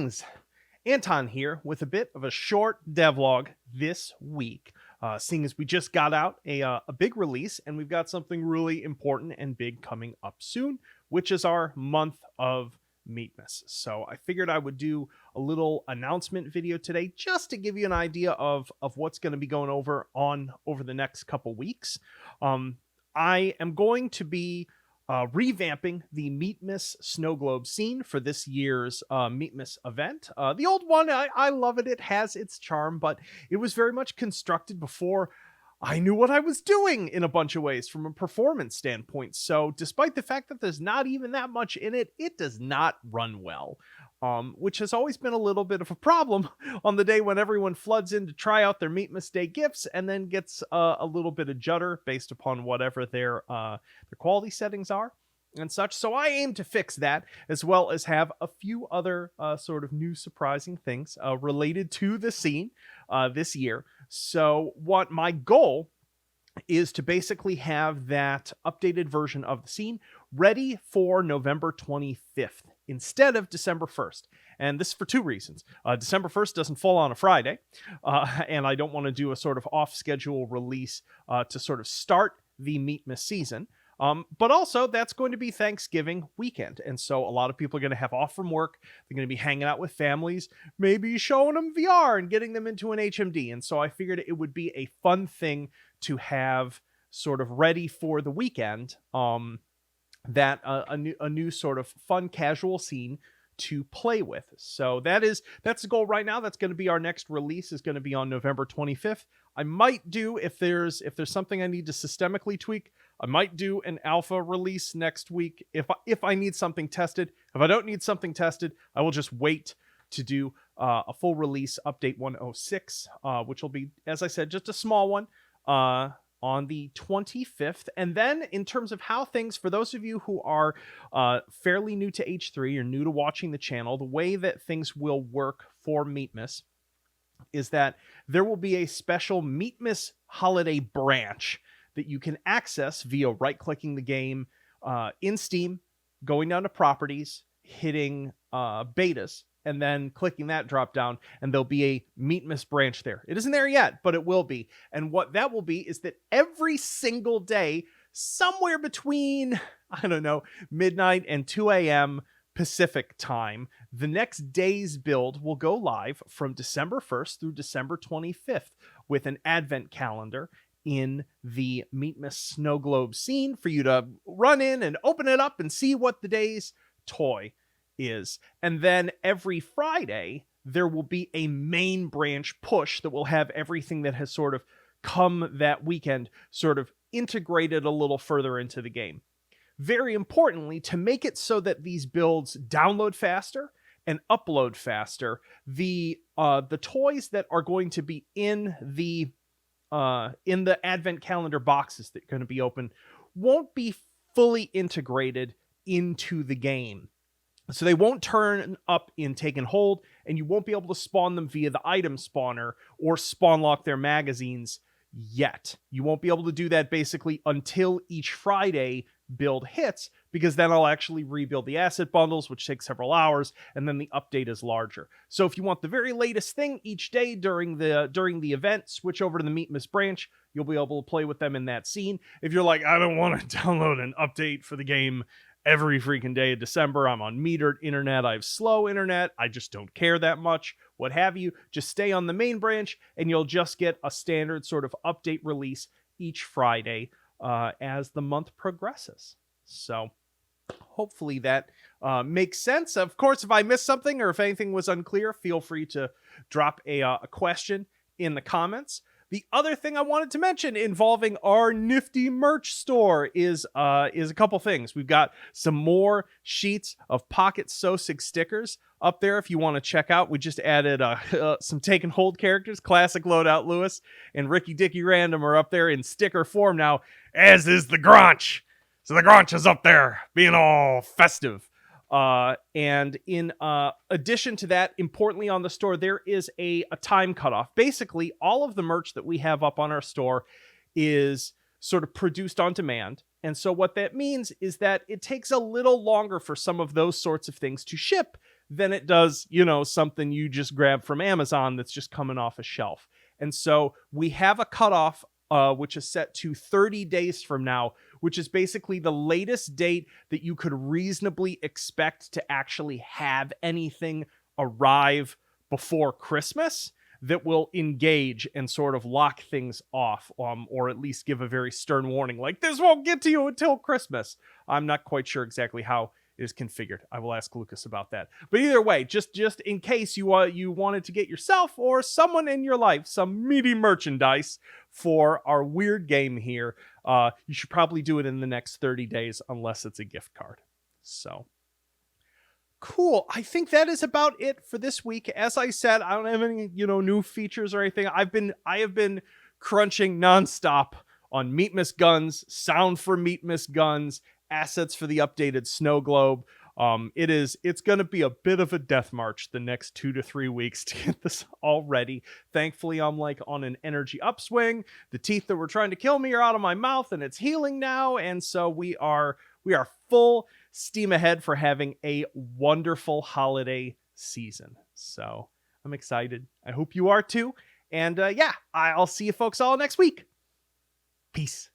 Greetings, Anton here with a bit of a short devlog this week. Seeing as we just got out a big release and we've got something really important and big coming up soon, which is our month of Meatmas. So I figured I would do a little announcement video today just to give you an idea of what's going to be going over the next couple weeks. I am going to be revamping the Meatmas snow globe scene for this year's Meatmas event. The old one, I love it. It has its charm, but it was very much constructed before I knew what I was doing in a bunch of ways from a performance standpoint. So despite the fact that there's not even that much in it, it does not run well. Which has always been a little bit of a problem on the day when everyone floods in to try out their Meatmas Day gifts and then gets a little bit of judder based upon whatever their quality settings are and such. So I aim to fix that, as well as have a few other sort of new surprising things related to the scene this year. So what my goal is to basically have that updated version of the scene ready for November 25th instead of December 1st. And this is for two reasons. December 1st doesn't fall on a Friday, and I don't want to do a sort of off-schedule release to sort of start the Meatmas season. But also, that's going to be Thanksgiving weekend. And so a lot of people are going to have off from work. They're going to be hanging out with families, maybe showing them VR and getting them into an HMD. And so I figured it would be a fun thing to have sort of ready for the weekend, that a new sort of fun casual scene to play with. So that's the goal right now. That's going to be our next release, is going to be on November 25th. I might do, if there's something I need to systemically tweak, I might do an alpha release next week if I need something tested. If I don't need something tested, I will just wait to do a full release update 106, which will be, as I said, just a small one on the 25th. And then in terms of how things, for those of you who are fairly new to H3 or new to watching the channel, the way that things will work for Meatmas is that there will be a special Meatmas holiday branch that you can access via right-clicking the game in Steam, going down to properties, hitting betas, and then clicking that drop down, and there'll be a Meatmas branch there. It isn't there yet, but it will be. And what that will be is that every single day, somewhere between, I don't know, midnight and 2 a.m. Pacific time, the next day's build will go live from December 1st through December 25th with an advent calendar in the Meatmas snow globe scene for you to run in and open it up and see what the day's toy is. And then every Friday, there will be a main branch push that will have everything that has sort of come that weekend sort of integrated a little further into the game. Very importantly, to make it so that these builds download faster and upload faster, the toys that are going to be in the advent calendar boxes that are going to be open won't be fully integrated into the game. So they won't turn up in Take and Hold, and you won't be able to spawn them via the item spawner or spawn lock their magazines yet. You won't be able to do that basically until each Friday build hits, because then I'll actually rebuild the asset bundles, which takes several hours, and then the update is larger. So if you want the very latest thing each day during the event, switch over to the Meatmas branch. You'll be able to play with them in that scene. If you're like, I don't want to download an update for the game every freaking day of December, I'm on metered internet, I have slow internet, I just don't care that much, what have you, just stay on the main branch and you'll just get a standard sort of update release each Friday as the month progresses. So hopefully that makes sense. Of course, if I missed something or if anything was unclear, feel free to drop a question in the comments. The other thing I wanted to mention involving our nifty merch store is a couple things. We've got some more sheets of Pocket Sosig stickers up there if you want to check out. We just added some Take and Hold characters. Classic Loadout Lewis and Ricky Dicky Random are up there in sticker form now, as is the Gronch. So the Gronch is up there being all festive. And in addition to that, importantly on the store, there is a time cutoff. Basically, all of the merch that we have up on our store is sort of produced on demand. And so what that means is that it takes a little longer for some of those sorts of things to ship than it does, something you just grab from Amazon that's just coming off a shelf. And so we have a cutoff, which is set to 30 days from now, which is basically the latest date that you could reasonably expect to actually have anything arrive before Christmas that will engage and sort of lock things off, or at least give a very stern warning, like this won't get to you until Christmas. I'm not quite sure exactly how it is configured. I will ask Lucas about that. But either way, just in case you wanted to get yourself or someone in your life some meaty merchandise for our weird game here, you should probably do it in the next 30 days, unless it's a gift card. So. Cool. I think that is about it for this week. As I said, I don't have any, new features or anything. I have been crunching nonstop on Meatmas guns, sound for Meatmas guns, assets for the updated snow globe. It's going to be a bit of a death march the next 2 to 3 weeks to get this all ready. Thankfully, I'm like on an energy upswing. The teeth that were trying to kill me are out of my mouth and it's healing now. And so we are full steam ahead for having a wonderful holiday season. So I'm excited. I hope you are too. And yeah, I'll see you folks all next week. Peace.